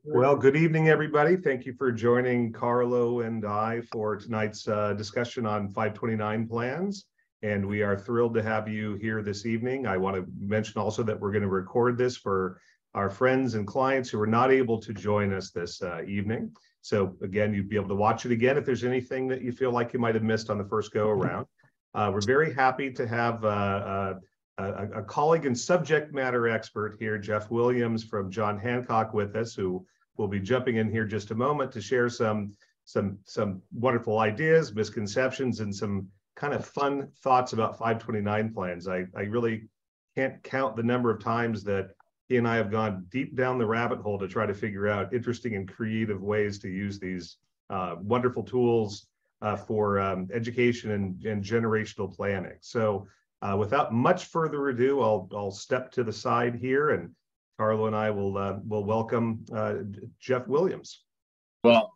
Well, good evening, everybody. Thank you for joining Carlo and I for tonight's discussion on 529 plans. And we are thrilled to have you here this evening. I want to mention also that we're going to record this for our friends and clients who are not able to join us this evening. So again, you'd be able to watch it again if there's anything that you feel like you might have missed on the first go around. We're very happy to have a colleague and subject matter expert here, Jeff Williams from John Hancock, with us, who will be jumping in here just a moment to share some wonderful ideas, misconceptions, and some kind of fun thoughts about 529 plans. I really can't count the number of times that he and I have gone deep down the rabbit hole to try to figure out interesting and creative ways to use these wonderful tools for education and generational planning. So without much further ado, I'll step to the side here, and Carlo and I will welcome Jeff Williams. Well,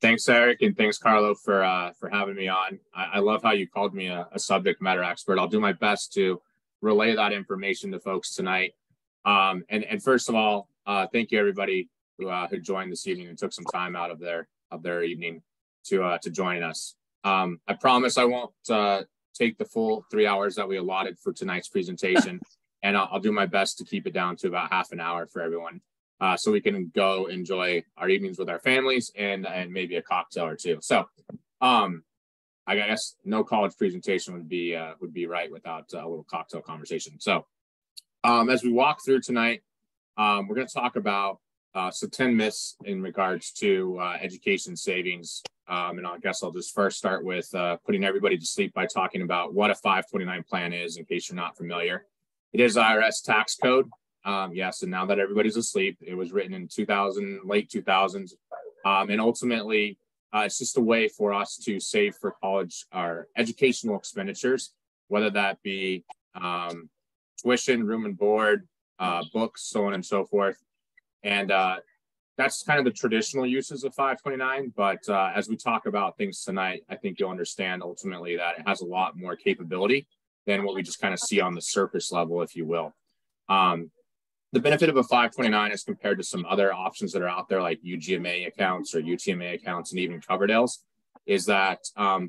thanks, Eric, and thanks, Carlo, for having me on. I love how you called me a subject matter expert. I'll do my best to relay that information to folks tonight. And first of all, thank you, everybody who joined this evening and took some time out of their evening to join us. I promise I won't take the full 3 hours that we allotted for tonight's presentation, and I'll do my best to keep it down to about half an hour for everyone, so we can go enjoy our evenings with our families and maybe a cocktail or two. So I guess no college presentation would be right without a little cocktail conversation. So as we walk through tonight, we're going to talk about some 10 myths in regards to education savings. And I guess I'll just first start with putting everybody to sleep by talking about what a 529 plan is, in case you're not familiar. It is IRS tax code. Yes, and now that everybody's asleep, it was written in late 2000s. And ultimately, it's just a way for us to save for college or educational expenditures, whether that be tuition, room and board, books, so on and so forth. And that's kind of the traditional uses of 529. But as we talk about things tonight, I think you'll understand ultimately that it has a lot more capability than what we just kind of see on the surface level, if you will. The benefit of a 529 as compared to some other options that are out there, like UGMA accounts or UTMA accounts and even Coverdale's, is that,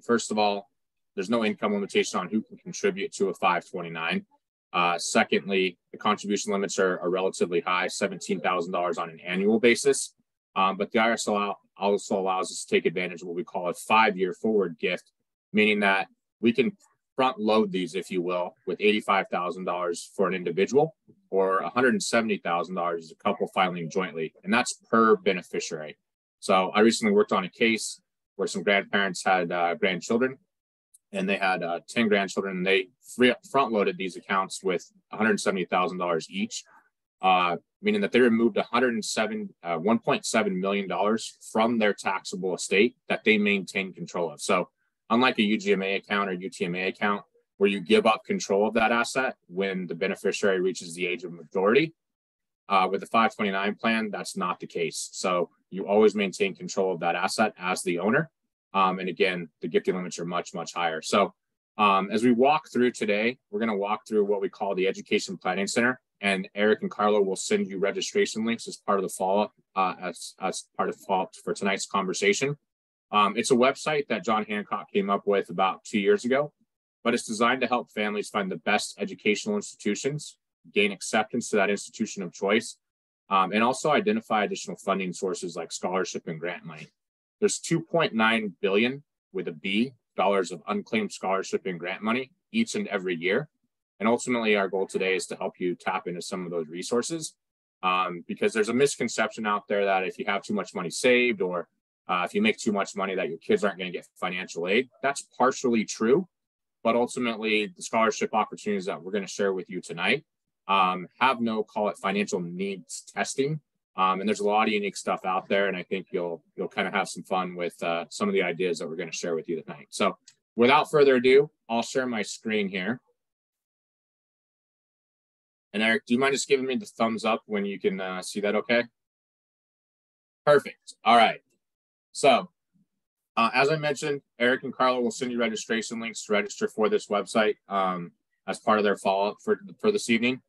first of all, there's no income limitation on who can contribute to a 529. Secondly, the contribution limits are relatively high, $17,000 on an annual basis. But the IRS also allows us to take advantage of what we call a 5-year forward gift, meaning that we can front load these, if you will, with $85,000 for an individual or $170,000 as a couple filing jointly, and that's per beneficiary. So I recently worked on a case where some grandparents had grandchildren, and they had 10 grandchildren, and they front-loaded these accounts with $170,000 each, meaning that they removed $1.7 million from their taxable estate that they maintain control of. So unlike a UGMA account or UTMA account, where you give up control of that asset when the beneficiary reaches the age of majority, with the 529 plan, that's not the case. So you always maintain control of that asset as the owner. And again, the gifting limits are much, much higher. So as we walk through today, we're going to walk through what we call the Education Planning Center. And Eric and Carlo will send you registration links as part of the follow-up, as part of the follow-up for tonight's conversation. It's a website that John Hancock came up with about 2 years ago, but it's designed to help families find the best educational institutions, gain acceptance to that institution of choice, and also identify additional funding sources like scholarship and grant money. There's $2.9 billion with a B dollars of unclaimed scholarship and grant money each and every year. And ultimately, our goal today is to help you tap into some of those resources, because there's a misconception out there that if you have too much money saved or if you make too much money that your kids aren't going to get financial aid. That's partially true, but ultimately the scholarship opportunities that we're going to share with you tonight have no, call it, financial needs testing. And there's a lot of unique stuff out there, and I think you'll kind of have some fun with some of the ideas that we're going to share with you tonight. So without further ado, I'll share my screen here. And Eric, do you mind just giving me the thumbs up when you can see that okay? Perfect. All right. So as I mentioned, Eric and Carlo will send you registration links to register for this website as part of their follow-up for this evening.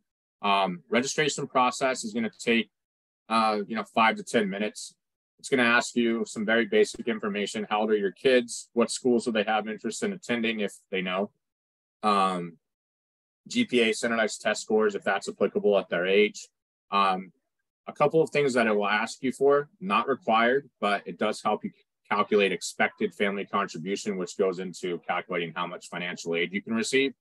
Registration process is going to take 5 to 10 minutes. It's going to ask you some very basic information. How old are your kids? What schools do they have interest in attending, if they know? GPA, standardized test scores, if that's applicable at their age. A couple of things that it will ask you for, not required, but it does help you calculate expected family contribution, which goes into calculating how much financial aid you can receive.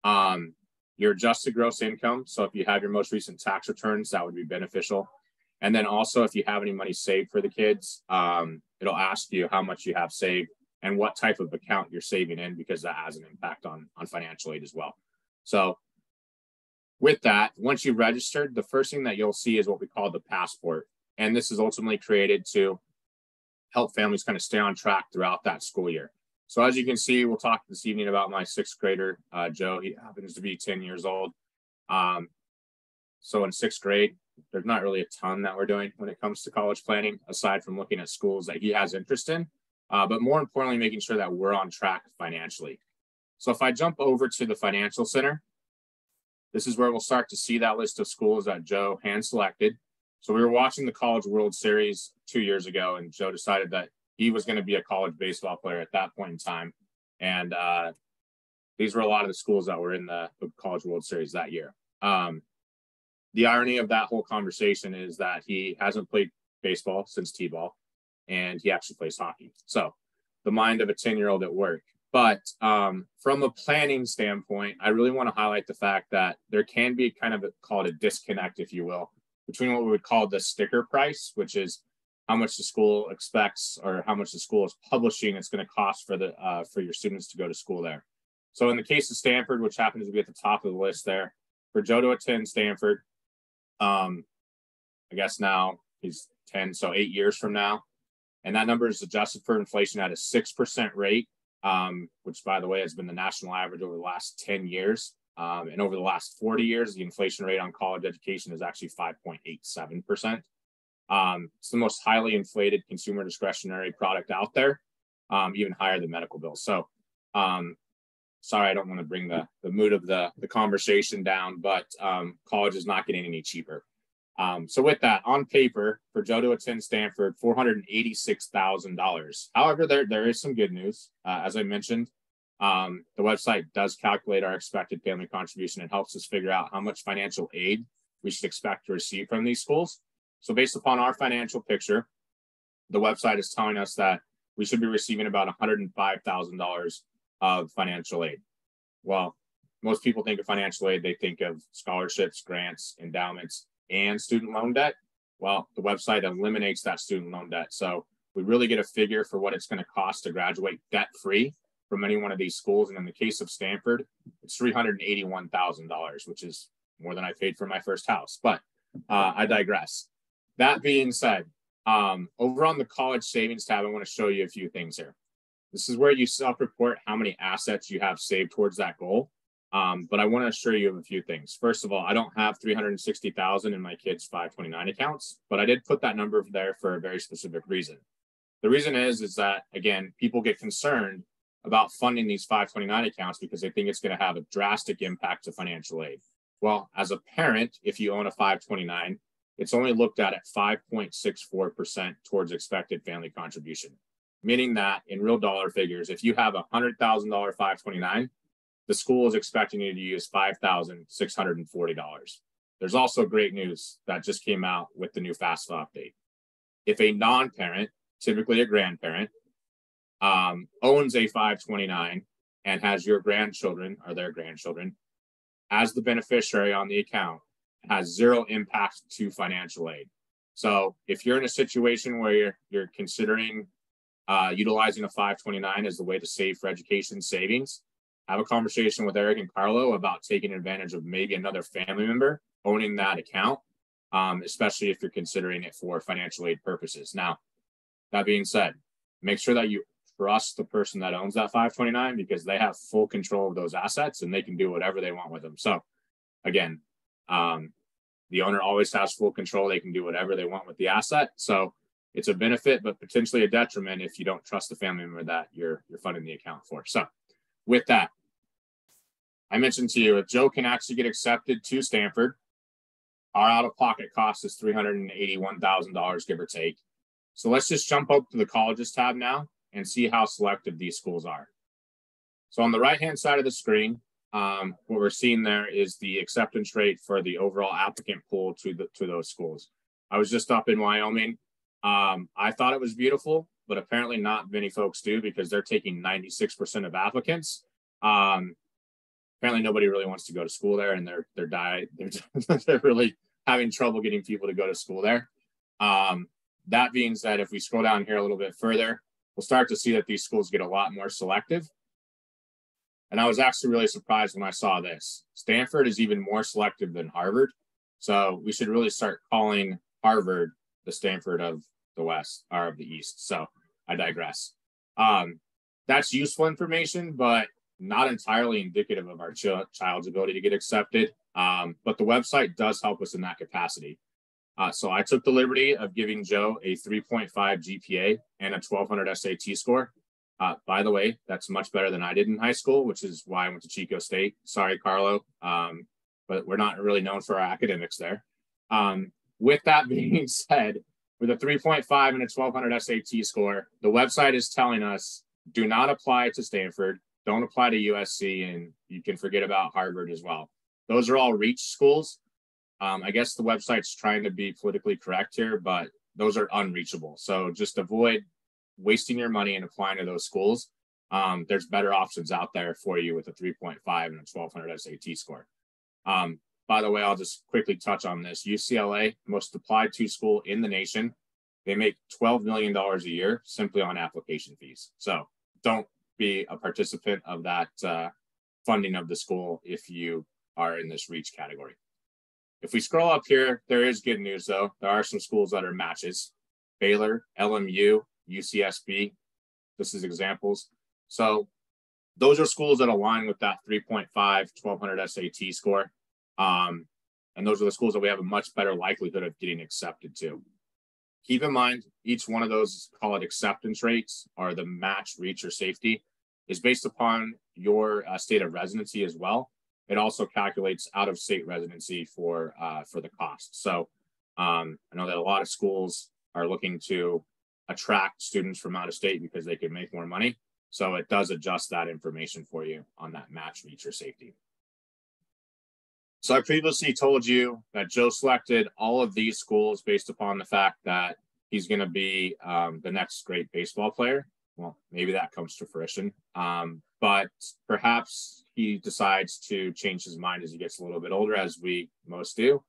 Your adjusted gross income. So if you have your most recent tax returns, that would be beneficial. And then also, if you have any money saved for the kids, it'll ask you how much you have saved and what type of account you're saving in, because that has an impact on financial aid as well. So with that, once you've registered, the first thing that you'll see is what we call the passport. And this is ultimately created to help families kind of stay on track throughout that school year. So as you can see, we'll talk this evening about my sixth grader, Joe. He happens to be 10 years old. So in sixth grade, there's not really a ton that we're doing when it comes to college planning, aside from looking at schools that he has interest in, but more importantly, making sure that we're on track financially. So if I jump over to the financial center, this is where we'll start to see that list of schools that Joe hand selected. So we were watching the College World Series 2 years ago, and Joe decided that he was going to be a college baseball player at that point in time. And these were a lot of the schools that were in the College World Series that year. The irony of that whole conversation is that he hasn't played baseball since T-ball, and he actually plays hockey. So the mind of a 10-year-old at work. But from a planning standpoint, I really want to highlight the fact that there can be kind of called a disconnect, if you will, between what we would call the sticker price, which is how much the school expects or how much the school is publishing it's going to cost for your students to go to school there. So in the case of Stanford, which happens to be at the top of the list there, for Joe to attend Stanford, I guess now he's 10, so 8 years from now. And that number is adjusted for inflation at a 6% rate, which, by the way, has been the national average over the last 10 years. And over the last 40 years, the inflation rate on college education is actually 5.87%. It's the most highly inflated consumer discretionary product out there, even higher than medical bills. So sorry, I don't want to bring the mood of the conversation down, but college is not getting any cheaper. So with that, on paper, for Joe to attend Stanford, $486,000. However, there is some good news. As I mentioned, the website does calculate our expected family contribution and helps us figure out how much financial aid we should expect to receive from these schools. So based upon our financial picture, the website is telling us that we should be receiving about $105,000 of financial aid. Well, most people think of financial aid, they think of scholarships, grants, endowments, and student loan debt. Well, the website eliminates that student loan debt. So we really get a figure for what it's going to cost to graduate debt-free from any one of these schools. And in the case of Stanford, it's $381,000, which is more than I paid for my first house. But I digress. That being said, over on the college savings tab, I want to show you a few things here. This is where you self-report how many assets you have saved towards that goal. But I want to assure you of a few things. First of all, I don't have $360,000 in my kids' 529 accounts, but I did put that number there for a very specific reason. The reason is that, again, people get concerned about funding these 529 accounts because they think it's going to have a drastic impact to financial aid. Well, as a parent, if you own a 529, it's only looked at 5.64% towards expected family contribution, meaning that in real dollar figures, if you have a $100,000 529, the school is expecting you to use $5,640. There's also great news that just came out with the new FAFSA update. If a non-parent, typically a grandparent, owns a 529 and has your grandchildren or their grandchildren as the beneficiary on the account, it has zero impact to financial aid. So if you're in a situation where you're considering utilizing a 529 as the way to save for education savings, have a conversation with Eric and Carlo about taking advantage of maybe another family member owning that account, especially if you're considering it for financial aid purposes. Now, that being said, make sure that you trust the person that owns that 529 because they have full control of those assets and they can do whatever they want with them. So again, the owner always has full control. They can do whatever they want with the asset. So it's a benefit, but potentially a detriment if you don't trust the family member that you're funding the account for. So with that, I mentioned to you, if Joe can actually get accepted to Stanford, Our out-of-pocket cost is $381,000, give or take. So let's just jump up to the colleges tab now and see how selective these schools are. So on the right-hand side of the screen, what we're seeing there is the acceptance rate for the overall applicant pool to those schools. I was just up in Wyoming. I thought it was beautiful, but apparently not many folks do, because they're taking 96% of applicants. Apparently nobody really wants to go to school there, and they're really having trouble getting people to go to school there. That being said, if we scroll down here a little bit further, we'll start to see that these schools get a lot more selective. And I was actually really surprised when I saw this. Stanford is even more selective than Harvard. So we should really start calling Harvard the Stanford of the West, or of the East. So I digress. That's useful information, but not entirely indicative of our child's ability to get accepted. But the website does help us in that capacity. So I took the liberty of giving Joe a 3.5 GPA and a 1200 SAT score. By the way, that's much better than I did in high school, which is why I went to Chico State. Sorry, Carlo, but we're not really known for our academics there. With that being said, with a 3.5 and a 1200 SAT score, the website is telling us, do not apply to Stanford, don't apply to USC, and you can forget about Harvard as well. Those are all reach schools. I guess the website's trying to be politically correct here, but those are unreachable. So just avoid wasting your money and applying to those schools. There's better options out there for you with a 3.5 and a 1200 SAT score. By the way, I'll just quickly touch on this. UCLA, most applied to school in the nation, they make $12 million a year simply on application fees. So don't be a participant of that funding of the school if you are in this reach category. If we scroll up here, there is good news though. There are some schools that are matches. Baylor, LMU, UCSB, this is examples. So those are schools that align with that 3.5, 1200 SAT score. And those are the schools that we have a much better likelihood of getting accepted to. Keep in mind, each one of those, call it acceptance rates, or the match, reach, or safety, is based upon your state of residency as well. It also calculates out-of-state residency for the cost. So I know that a lot of schools are looking to attract students from out of state because they can make more money. So it does adjust that information for you on that match, reach, or safety. So I previously told you that Joe selected all of these schools based upon the fact that he's going to be the next great baseball player. Well, maybe that comes to fruition. But perhaps he decides to change his mind as he gets a little bit older, as we most do.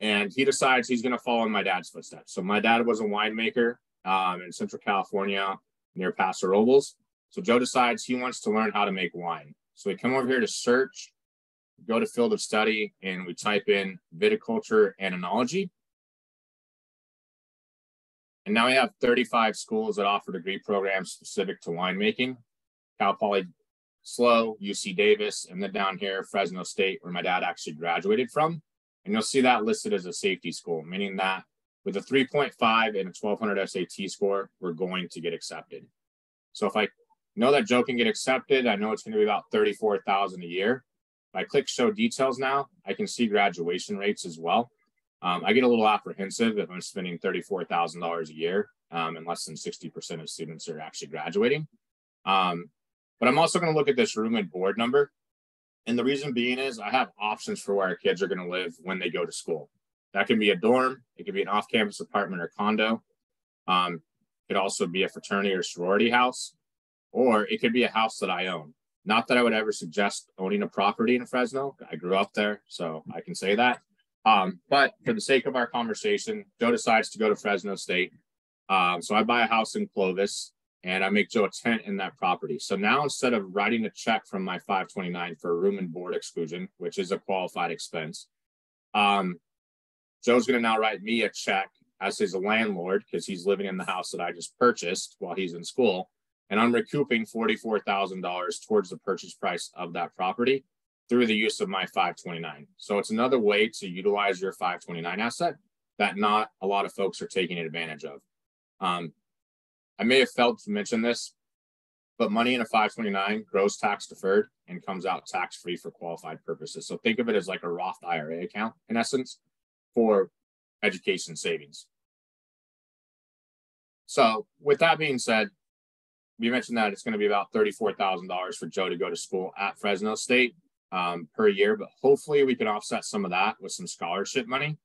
And he decides he's going to follow in my dad's footsteps. So my dad was a winemaker in Central California near Paso Robles. So Joe decides he wants to learn how to make wine. So we come over here to search, go to field of study, and we type in viticulture and enology. And now we have 35 schools that offer degree programs specific to winemaking. Cal Poly SLO, UC Davis, and then down here, Fresno State, where my dad actually graduated from. And you'll see that listed as a safety school, meaning that with a 3.5 and a 1200 SAT score, we're going to get accepted. So if I know that Joe can get accepted, I know it's going to be about $34,000 a year. If I click show details now, I can see graduation rates as well. I get a little apprehensive if I'm spending $34,000 a year and less than 60% of students are actually graduating. But I'm also going to look at this room and board number. And the reason being is I have options for where our kids are going to live when they go to school. That can be a dorm. It could be an off-campus apartment or condo. It could also be a fraternity or sorority house, or it could be a house that I own. Not that I would ever suggest owning a property in Fresno. I grew up there, so I can say that. But for the sake of our conversation, Joe decides to go to Fresno State. So I buy a house in Clovis, and I make Joe a tenant in that property. So now instead of writing a check from my 529 for a room and board exclusion, which is a qualified expense, Joe's going to now write me a check as his landlord because he's living in the house that I just purchased while he's in school. And I'm recouping $44,000 towards the purchase price of that property through the use of my 529. So it's another way to utilize your 529 asset that not a lot of folks are taking advantage of. I may have failed to mention this, but money in a 529 grows tax deferred and comes out tax free for qualified purposes. So think of it as like a Roth IRA account in essence. for education savings. So with that being said, you mentioned that it's going to be about $34,000 for Joe to go to school at Fresno State per year, but hopefully we can offset some of that with some scholarship money.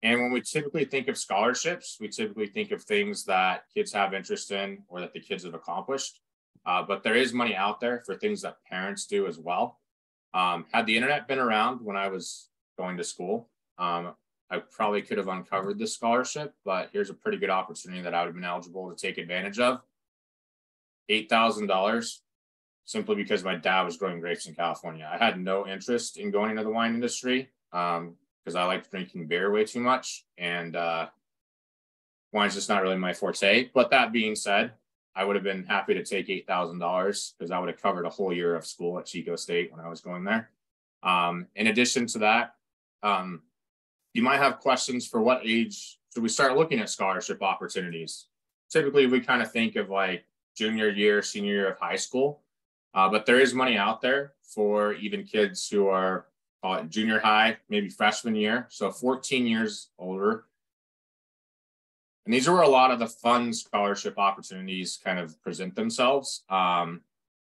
And when we typically think of scholarships, we typically think of things that kids have interest in or that the kids have accomplished. But there is money out there for things that parents do as well. Had the internet been around when I was going to school, I probably could have uncovered this scholarship, but here's a pretty good opportunity that I would have been eligible to take advantage of. $8,000 simply because my dad was growing grapes in California. I had no interest in going into the wine industry because I liked drinking beer way too much, and wine's just not really my forte. But that being said, I would have been happy to take $8,000 because I would have covered a whole year of school at Chico State when I was going there. In addition to that, you might have questions for what age should we start looking at scholarship opportunities. Typically, we kind of think of like junior year, senior year of high school, but there is money out there for even kids who are junior high, maybe freshman year, so 14 years older. And these are where a lot of the fun scholarship opportunities kind of present themselves.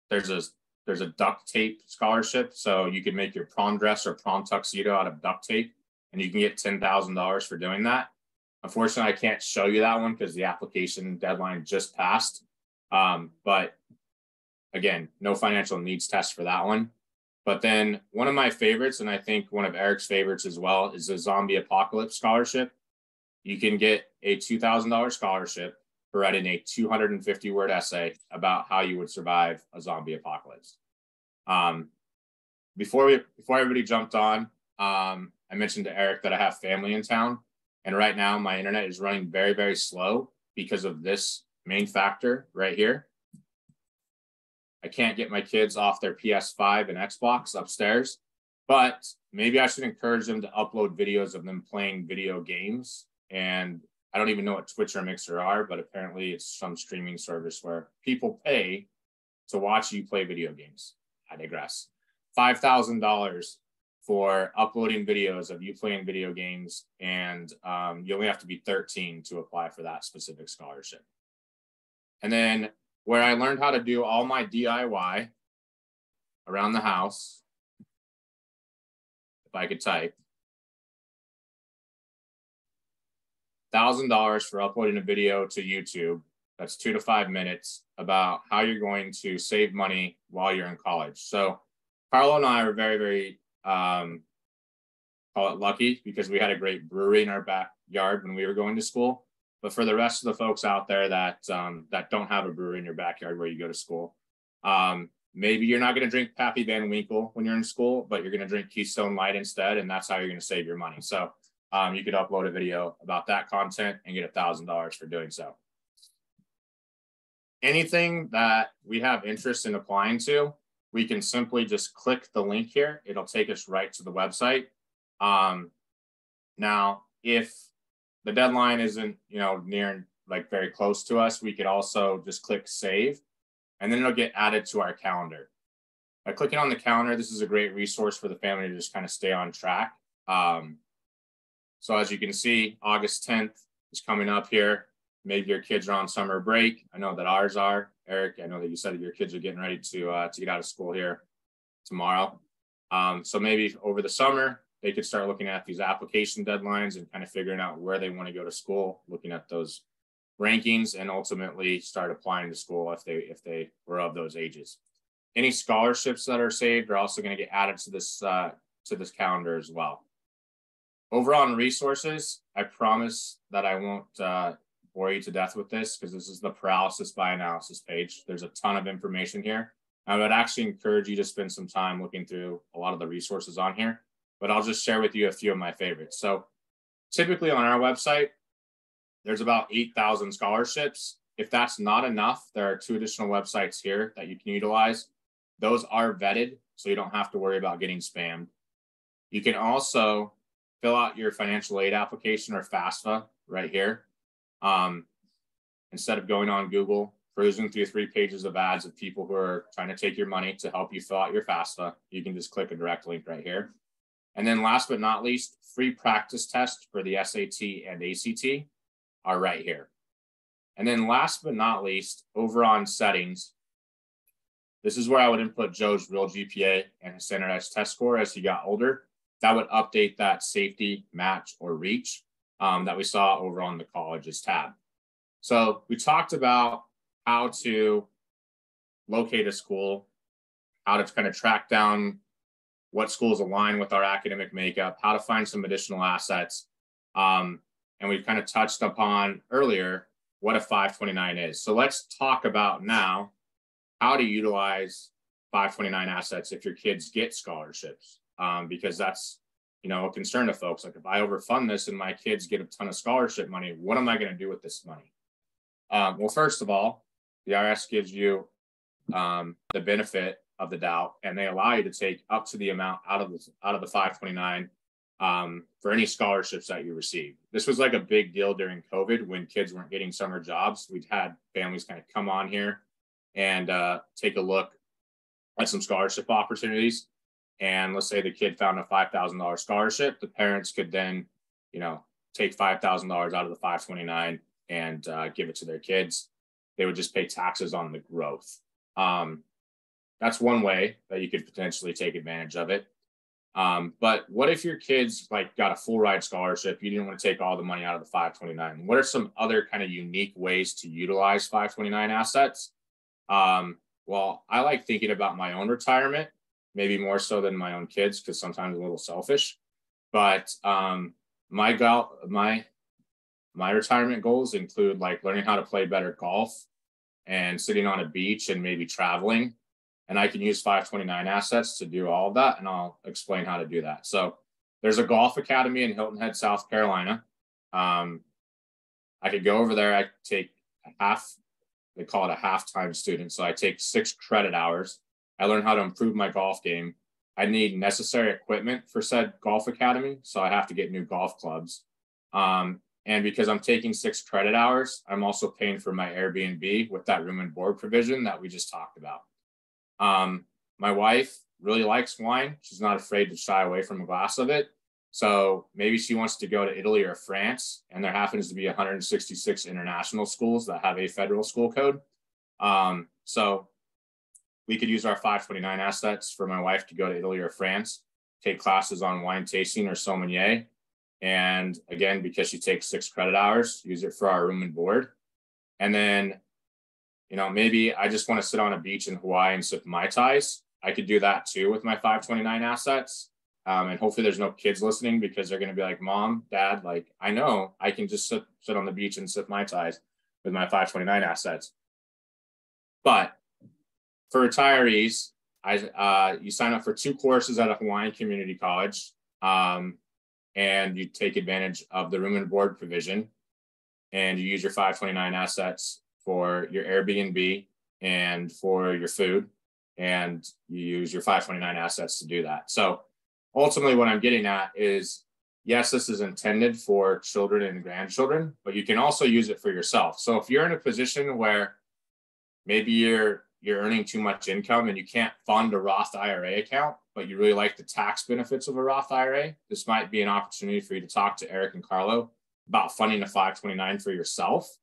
There's a duct tape scholarship, so you can make your prom dress or prom tuxedo out of duct tape, and you can get $10,000 for doing that. Unfortunately, I can't show you that one because the application deadline just passed. But again, no financial needs test for that one. But then one of my favorites, and I think one of Eric's favorites as well, is the Zombie Apocalypse Scholarship. You can get a $2,000 scholarship for writing a 250-word essay about how you would survive a zombie apocalypse. Before everybody jumped on, I mentioned to Eric that I have family in town, and right now my internet is running very, very slow because of this main factor right here. I can't get my kids off their PS5 and Xbox upstairs, but maybe I should encourage them to upload videos of them playing video games. And I don't even know what Twitch or Mixer are, but apparently it's some streaming service where people pay to watch you play video games. I digress. $5,000 for uploading videos of you playing video games, and you only have to be 13 to apply for that specific scholarship. And then where I learned how to do all my DIY around the house, if I could type, $1,000 for uploading a video to YouTube. That's 2 to 5 minutes about how you're going to save money while you're in college. So Carlo and I are very, very, call it lucky, because we had a great brewery in our backyard when we were going to school. But for the rest of the folks out there that that don't have a brewery in your backyard where you go to school, maybe you're not going to drink Pappy Van Winkle when you're in school, but you're going to drink Keystone Light instead, and that's how you're going to save your money. So you could upload a video about that content and get $1,000 for doing so. Anything that we have interest in applying to, we can simply just click the link here. It'll take us right to the website. Now, if the deadline isn't, near, like very close to us, we could also just click save, and then it'll get added to our calendar. By clicking on the calendar, this is a great resource for the family to just kind of stay on track. So as you can see, August 10th is coming up here. Maybe your kids are on summer break. I know that ours are. Eric, I know that you said that your kids are getting ready to get out of school here tomorrow. So maybe over the summer, they could start looking at these application deadlines and kind of figuring out where they want to go to school, looking at those rankings, and ultimately start applying to school if they were of those ages. Any scholarships that are saved are also going to get added to this calendar as well. Over on resources, I promise that I won't bore you to death with this, because this is the paralysis by analysis page. There's a ton of information here. I would actually encourage you to spend some time looking through a lot of the resources on here, but I'll just share with you a few of my favorites. So typically on our website, there's about 8,000 scholarships. If that's not enough, there are 2 additional websites here that you can utilize. Those are vetted, so you don't have to worry about getting spammed. You can also fill out your financial aid application, or FAFSA, right here. Instead of going on Google, cruising through 3 pages of ads of people who are trying to take your money to help you fill out your FAFSA, you can just click a direct link right here. And then last but not least, free practice tests for the SAT and ACT are right here. And then last but not least, over on settings, this is where I would input Joe's real GPA and his standardized test score as he got older. That would update that safety, match, or reach that we saw over on the colleges tab. So we talked about how to locate a school, how to kind of track down what schools align with our academic makeup, how to find some additional assets. And we kind of touched upon earlier what a 529 is. So let's talk about now how to utilize 529 assets if your kids get scholarships, because that's, you know, a concern to folks. Like, if I overfund this and my kids get a ton of scholarship money, what am I going to do with this money? Well, first of all, the IRS gives you the benefit of the doubt, and they allow you to take up to the amount out of the 529 for any scholarships that you receive. This was like a big deal during COVID when kids weren't getting summer jobs. We'd had families kind of come on here and take a look at some scholarship opportunities. And let's say the kid found a $5,000 scholarship, the parents could then, you know, take $5,000 out of the 529 and give it to their kids. They would just pay taxes on the growth. That's one way that you could potentially take advantage of it. But what if your kids like got a full ride scholarship? You didn't want to take all the money out of the 529. What are some other kind of unique ways to utilize 529 assets? Well, I like thinking about my own retirement, maybe more so than my own kids, because sometimes I'm a little selfish. But my retirement goals include like learning how to play better golf and sitting on a beach and maybe traveling. And I can use 529 assets to do all of that. And I'll explain how to do that. So there's a golf academy in Hilton Head, South Carolina. I could go over there. I could take they call it a halftime student. So I take 6 credit hours. I learn how to improve my golf game. I need necessary equipment for said golf academy. So I have to get new golf clubs. And because I'm taking 6 credit hours, I'm also paying for my Airbnb with that room and board provision that we just talked about. My wife really likes wine. She's not afraid to shy away from a glass of it. So maybe she wants to go to Italy or France, and there happens to be 166 international schools that have a federal school code. So we could use our 529 assets for my wife to go to Italy or France, take classes on wine tasting or sommelier. And again, because she takes 6 credit hours, use it for our room and board. And then, you know, maybe I just want to sit on a beach in Hawaii and sip Mai Tais. I could do that too with my 529 assets. And hopefully there's no kids listening, because they're going to be like, Mom, Dad, like, I know I can just sit on the beach and sip Mai Tais with my 529 assets. But for retirees, you sign up for 2 courses at a Hawaiian community college, and you take advantage of the room and board provision, and you use your 529 assets for your Airbnb and for your food, and you use your 529 assets to do that. So ultimately what I'm getting at is, yes, this is intended for children and grandchildren, but you can also use it for yourself. So if you're in a position where maybe you're earning too much income and you can't fund a Roth IRA account, but you really like the tax benefits of a Roth IRA, this might be an opportunity for you to talk to Eric and Carlo about funding a 529 for yourself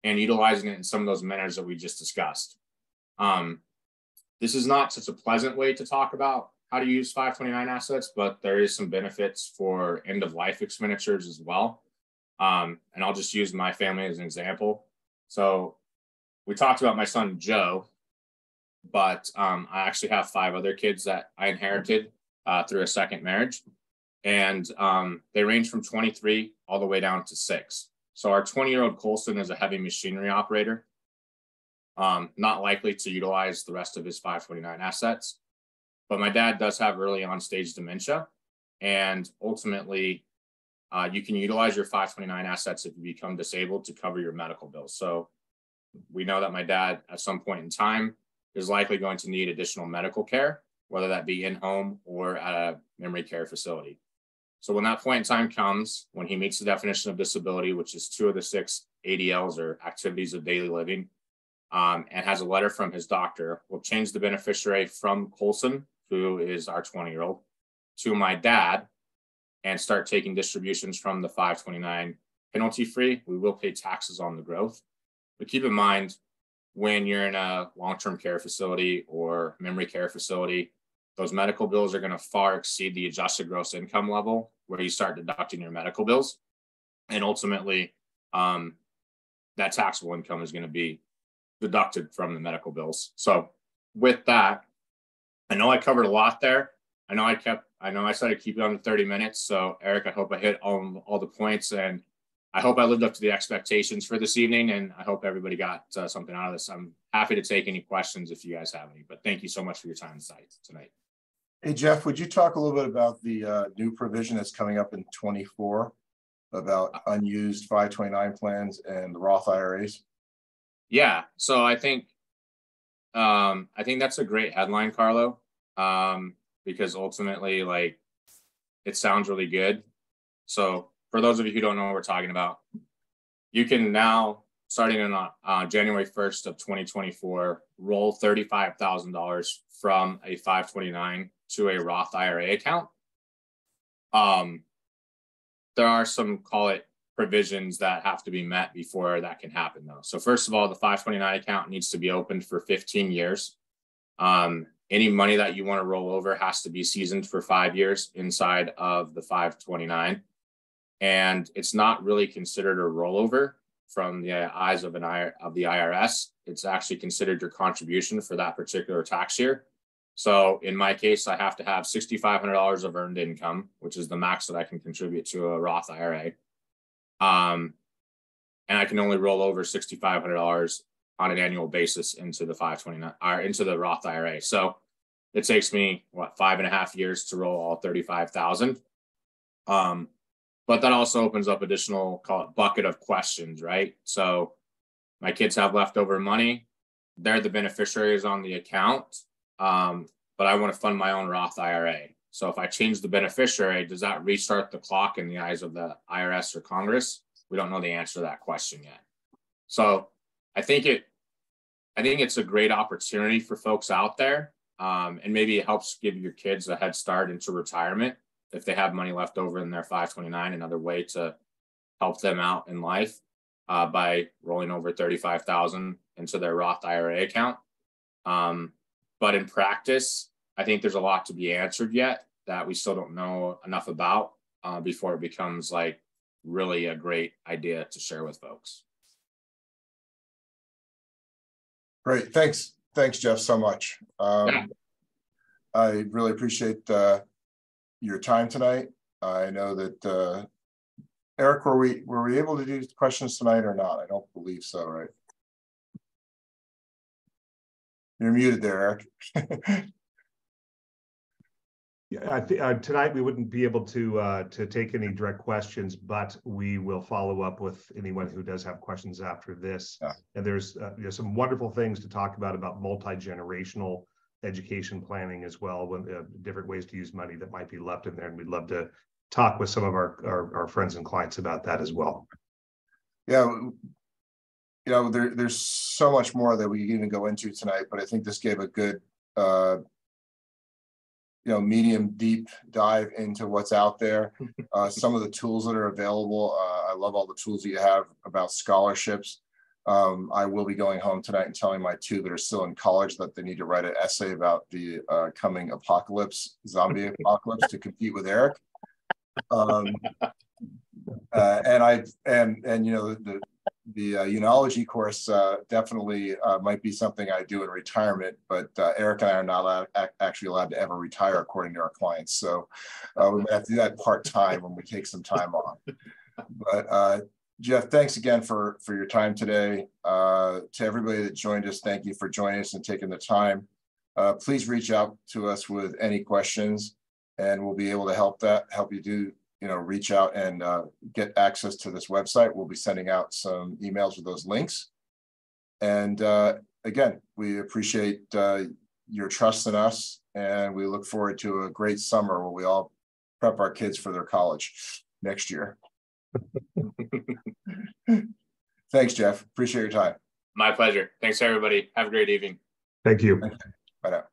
and utilizing it in some of those manners that we just discussed. This is not such a pleasant way to talk about how to use 529 assets, but there is some benefits for end of life expenditures as well. And I'll just use my family as an example. So we talked about my son, Joe, but I actually have 5 other kids that I inherited through a second marriage. And they range from 23 all the way down to 6. So our 20-year-old Colson is a heavy machinery operator, not likely to utilize the rest of his 529 assets. But my dad does have early on stage dementia. And ultimately, you can utilize your 529 assets if you become disabled to cover your medical bills. So we know that my dad at some point in time is likely going to need additional medical care, whether that be in home or at a memory care facility. So when that point in time comes, when he meets the definition of disability, which is 2 of the 6 ADLs or activities of daily living, and has a letter from his doctor, we'll change the beneficiary from Colson, who is our 20-year-old, to my dad and start taking distributions from the 529 penalty free, we will pay taxes on the growth. But keep in mind, when you're in a long-term care facility or memory care facility, those medical bills are going to far exceed the adjusted gross income level where you start deducting your medical bills. And ultimately, that taxable income is going to be deducted from the medical bills. So with that, I know I covered a lot there. I know I said I'd keep it under 30 minutes. So Eric, I hope I hit all the points, and I hope I lived up to the expectations for this evening, and I hope everybody got something out of this. I'm happy to take any questions if you guys have any, but thank you so much for your time tonight. Hey, Jeff, would you talk a little bit about the new provision that's coming up in 24 about unused 529 plans and the Roth IRAs? Yeah, so I think that's a great headline, Carlo, because ultimately, like, it sounds really good. So for those of you who don't know what we're talking about, you can now, starting on January 1st of 2024, roll $35,000 from a 529 to a Roth IRA account. There are some, call it, provisions that have to be met before that can happen, though. So first of all, the 529 account needs to be opened for 15 years. Any money that you want to roll over has to be seasoned for 5 years inside of the 529. And it's not really considered a rollover from the eyes of the IRS. It's actually considered your contribution for that particular tax year. So in my case, I have to have $6,500 of earned income, which is the max that I can contribute to a Roth IRA. And I can only roll over $6,500 on an annual basis into the 529 or into the Roth IRA. So it takes me 5.5 years to roll all 35,000. But that also opens up additional, call it, bucket of questions, right? So my kids have leftover money. They're the beneficiaries on the account. But I want to fund my own Roth IRA. So if I change the beneficiary, does that restart the clock in the eyes of the IRS or Congress? We don't know the answer to that question yet. So I think it's a great opportunity for folks out there. And maybe it helps give your kids a head start into retirement if they have money left over in their 529, another way to help them out in life by rolling over 35,000 into their Roth IRA account. But in practice, I think there's a lot to be answered yet that we still don't know enough about before it becomes like really a great idea to share with folks. Great. Thanks, Jeff, so much. Yeah. I really appreciate your time tonight. I know that Eric, were we able to do questions tonight or not? I don't believe so, right? You're muted there, Eric. Yeah, I think tonight we wouldn't be able to take any direct questions, but we will follow up with anyone who does have questions after this. Yeah. And there's some wonderful things to talk about multi-generational education planning as well, when different ways to use money that might be left in there, and we'd love to talk with some of our friends and clients about that as well. Yeah, there's so much more that we can even go into tonight, but I think this gave a good medium deep dive into what's out there. Some of the tools that are available. I love all the tools that you have about scholarships. I will be going home tonight and telling my two that are still in college that they need to write an essay about the coming zombie apocalypse to compete with Eric. The unology course definitely might be something I do in retirement, but Eric and I are not actually allowed to ever retire according to our clients. So we might have to do that part-time when we take some time off. But Jeff, thanks again for your time today. To everybody that joined us, thank you for joining us and taking the time. Please reach out to us with any questions, and we'll be able to help you do. Reach out and get access to this website. We'll be sending out some emails with those links. And again, we appreciate your trust in us, and we look forward to a great summer where we all prep our kids for their college next year. Thanks, Jeff. Appreciate your time. My pleasure. Thanks, everybody. Have a great evening. Thank you. Bye now.